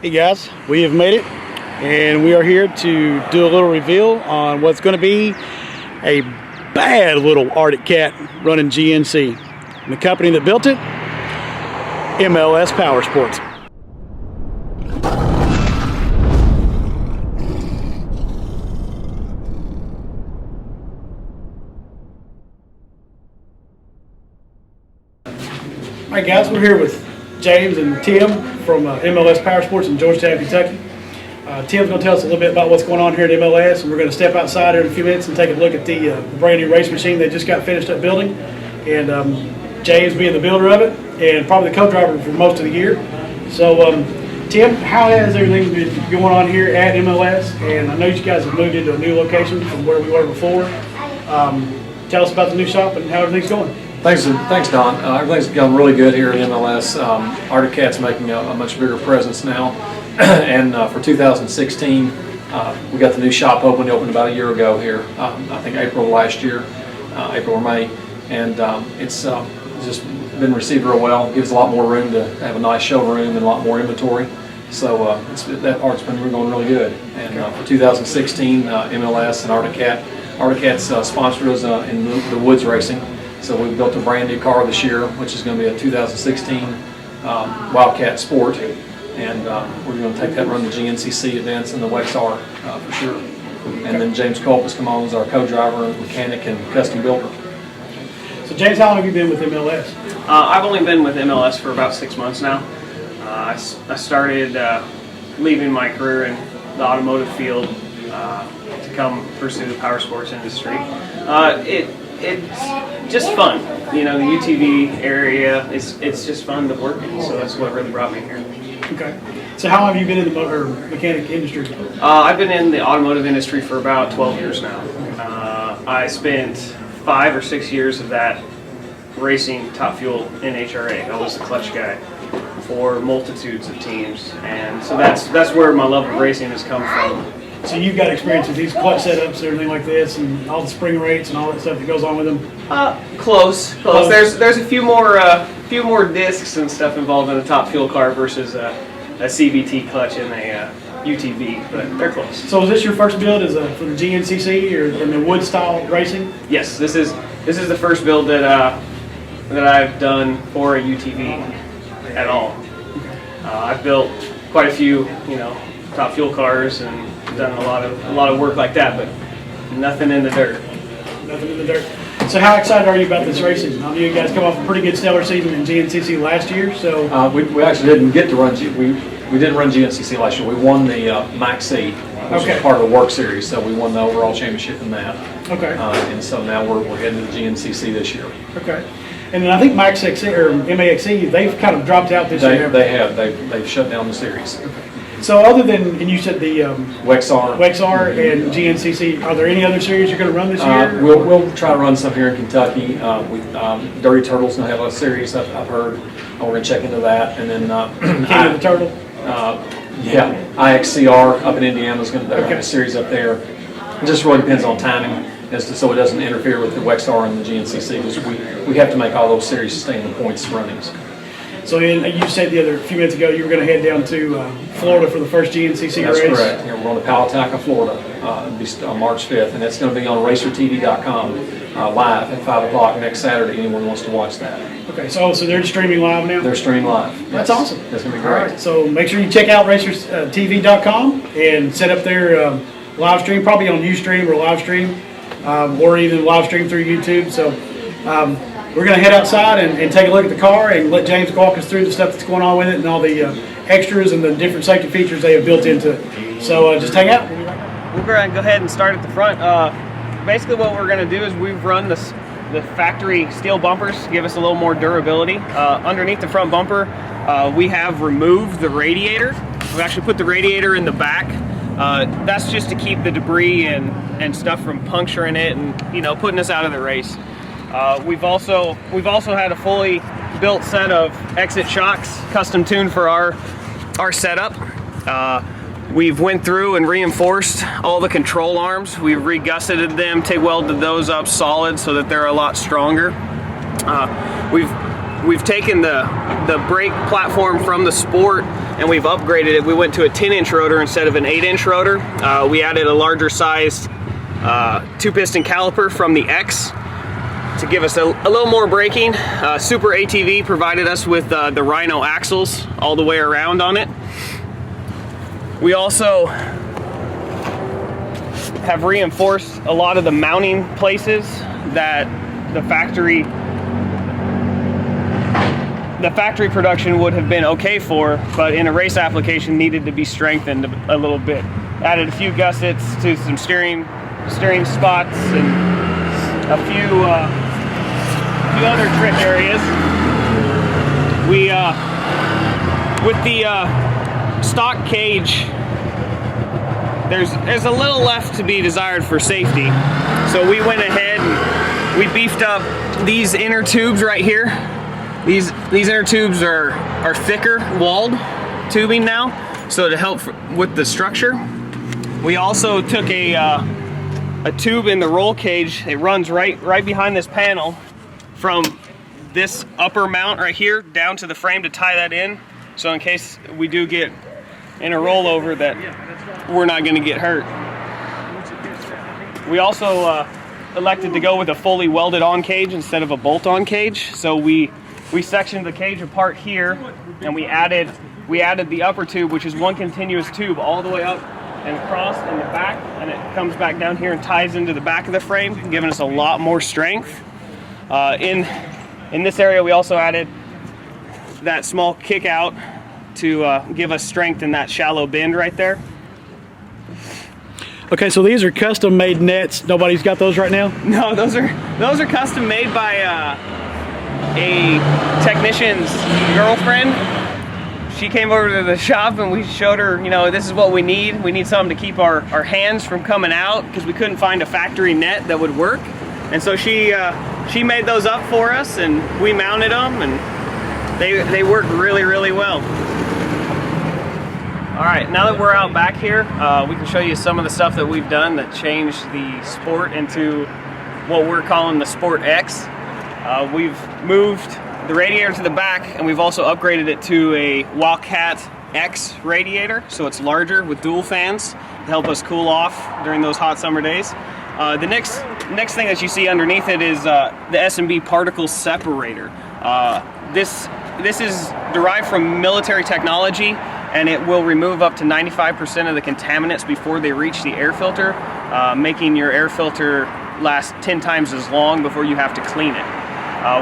Hey guys, we have made it and we are here to do a little reveal on what's going to be a bad little Arctic Cat running GNC. And the company that built it, MLS Powersports. Alright guys, we're here with James and Tim from MLS Powersports in Georgetown, Kentucky. Tim's going to tell us a little bit about what's going on here at MLS, and we're going to step outside here in a few minutes and take a look at the brand new race machine they just got finished up building. And James being the builder of it and probably the co-driver for most of the year. So Tim, how has everything been going on here at MLS? And I know you guys have moved into a new location from where we were before. Tell us about the new shop and how everything's going. Thanks, Don. Everything's going really good here at MLS. Arctic Cat's making a much bigger presence now. And for 2016, we got the new shop open. It opened about a year ago here, I think April last year, April or May. And it's just been received real well. It gives a lot more room to have a nice showroom and a lot more inventory. So that part's been going really good. And for 2016, MLS and Arctic Cat's sponsored us in the woods racing. So we built a brand new car this year, which is going to be a 2016 Wildcat Sport, and we're going to take that run the GNCC events and the WEXCR for sure. And then James Culp has come on as our co-driver, mechanic, and custom builder. So James, how long have you been with MLS? I've only been with MLS for about 6 months now. I started leaving my career in the automotive field to come pursue the power sports industry. It's just fun, you know. The UTV area it's just fun to work in, so that's what really brought me here. Okay. So how long have you been in the motor mechanic industry? I've been in the automotive industry for about 12 years now. I spent 5 or 6 years of that racing Top Fuel in HRA. I was the clutch guy for multitudes of teams, and so that's where my love of racing has come from. So you've got experience with these clutch setups and everything like this, and all the spring rates and all that stuff that goes on with them. Close. There's a few more discs and stuff involved in a Top Fuel car versus a CVT clutch in a UTV, but they're close. So is this your first build for the GNCC or in the wood style racing? Yes, this is the first build that I've done for a UTV at all. I've built quite a few, Top Fuel cars and done a lot of work like that, but nothing in the dirt. Nothing in the dirt. So how excited are you about this racing? I know you guys come off a pretty good stellar season in GNCC last year. So we actually didn't get to run we didn't run GNCC last year. We won the Max C, which is part of the Work Series. So we won the overall championship in that. Okay. And so now we're heading to the GNCC this year. Okay. And then I think Max XC or MAXC, they've kind of dropped out this year. They have. They've shut down the series. Okay. So other than, and you said the WEXCR and GNCC, are there any other series you're going to run this year? We'll try to run some here in Kentucky. Dirty Turtle's going to have a series, I've heard. We're going to check into that. And then King of the Turtle? IXCR up in Indiana is going to have a series up there. It just really depends on timing so it doesn't interfere with the WEXCR and the GNCC. Just we have to make all those series stay in the points runnings. So you said a few minutes ago you were going to head down to Florida for the first GNCC race? That's correct. Yeah, we're going to Palatka, Florida, on March 5th, and it's going to be on racertv.com live at 5 o'clock next Saturday. Anyone wants to watch that. Okay, so they're streaming live now? They're streaming live. That's awesome. That's going to be great. All right, so make sure you check out racertv.com and set up their live stream, probably on Ustream or live stream, or even live stream through YouTube. So we're going to head outside and take a look at the car and let James walk us through the stuff that's going on with it and all the extras and the different safety features they have built into it. So just hang out. We'll be right back. We're going to go ahead and start at the front. Basically what we're going to do is we've run the factory steel bumpers to give us a little more durability. Underneath the front bumper, we have removed the radiator. We've actually put the radiator in the back. That's just to keep the debris and stuff from puncturing it and putting us out of the race. We've also had a fully built set of exit shocks, custom tuned for our setup. We've went through and reinforced all the control arms. We've regusseted them, TIG welded those up solid so that they're a lot stronger. We've we've taken the brake platform from the Sport and we've upgraded it. We went to a 10-inch rotor instead of an 8-inch rotor. We added a larger sized 2-piston caliper from the X to give us a little more braking. Super ATV provided us with the Rhino axles all the way around on it. We also have reinforced a lot of the mounting places that the factory production would have been okay for, but in a race application needed to be strengthened a little bit. Added a few gussets to some steering spots and a few other trick areas. We with the stock cage, there's a little left to be desired for safety, so we went ahead and we beefed up these inner tubes right here. These inner tubes are thicker walled tubing now, so to help with the structure. We also took a tube in the roll cage. It runs right behind this panel from this upper mount right here down to the frame to tie that in, so in case we do get in a rollover that we're not going to get hurt. We also elected to go with a fully welded on cage instead of a bolt on cage, so we sectioned the cage apart here and we added the upper tube, which is one continuous tube all the way up and across in the back, and it comes back down here and ties into the back of the frame, giving us a lot more strength. In this area we also added that small kick out to give us strength in that shallow bend right there. Okay, so these are custom made nets. Nobody's got those right now? No, those are custom made by a technician's girlfriend. She came over to the shop and we showed her, this is what we need. We need something to keep our hands from coming out because we couldn't find a factory net that would work. And so she made those up for us and we mounted them, and they work really, really well. All right, now that we're out back here, we can show you some of the stuff that we've done that changed the Sport into what we're calling the Sport X. We've moved the radiator to the back, and we've also upgraded it to a Wildcat X radiator, so it's larger with dual fans to help us cool off during those hot summer days. The next thing that you see underneath it is the S&B particle separator. This is derived from military technology, and it will remove up to 95% of the contaminants before they reach the air filter, making your air filter last 10 times as long before you have to clean it.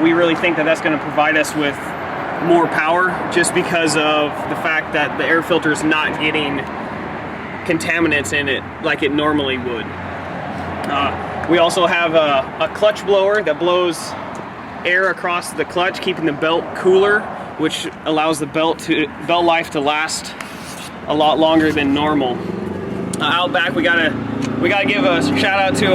We really think that that's going to provide us with more power just because of the fact that the air filter is not getting contaminants in it like it normally would. We also have a clutch blower that blows air across the clutch, keeping the belt cooler, which allows the belt life to last a lot longer than normal. Out back, we gotta give a shout out to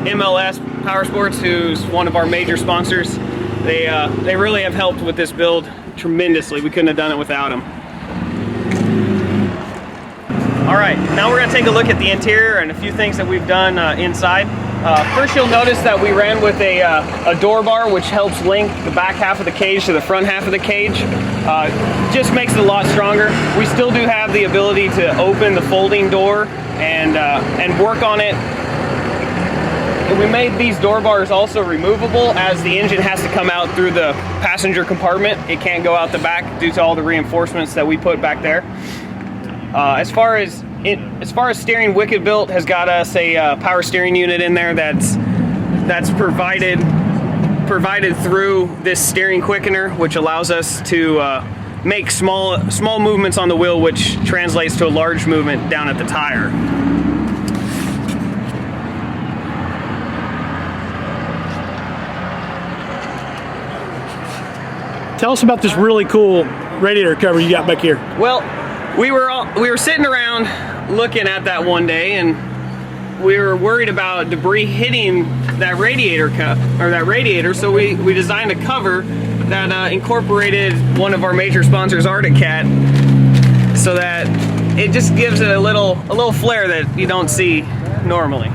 MLS Powersports, who's one of our major sponsors. They really have helped with this build tremendously. We couldn't have done it without them. All right, now we're gonna take a look at the interior and a few things that we've done inside. First, you'll notice that we ran with a door bar, which helps link the back half of the cage to the front half of the cage. Just makes it a lot stronger. We still do have the ability to open the folding door and work on it. We made these door bars also removable, as the engine has to come out through the passenger compartment. It can't go out the back due to all the reinforcements that we put back there. As far as steering, Wicked Built has got us a power steering unit in there that's provided through this steering quickener, which allows us to make small movements on the wheel, which translates to a large movement down at the tire. Tell us about this really cool radiator cover you got back here. Well, we were sitting around looking at that one day, and we were worried about debris hitting that radiator, so we designed a cover that incorporated one of our major sponsors, Arctic-Cat, so that it just gives it a little flair that you don't see normally.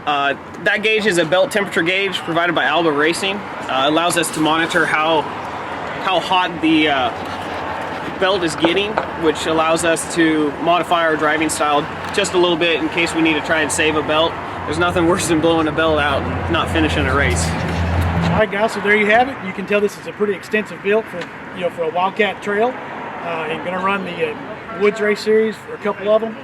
That gauge is a belt temperature gauge provided by Alba Racing. allows us to monitor how hot the belt is getting, which allows us to modify our driving style just a little bit in case we need to try and save a belt. There's nothing worse than blowing a belt out and not finishing a race. All right, guys, so there you have it. You can tell this is a pretty extensive build for a Wildcat Trail. And going to run the Woods Race Series for a couple of them.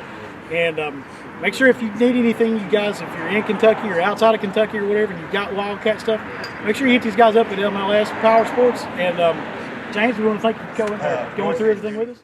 And make sure if you need anything, you guys, if you're in Kentucky or outside of Kentucky or whatever, and you've got Wildcat stuff, make sure you hit these guys up at MLS Powersports. And James, we want to thank you for going through everything with us.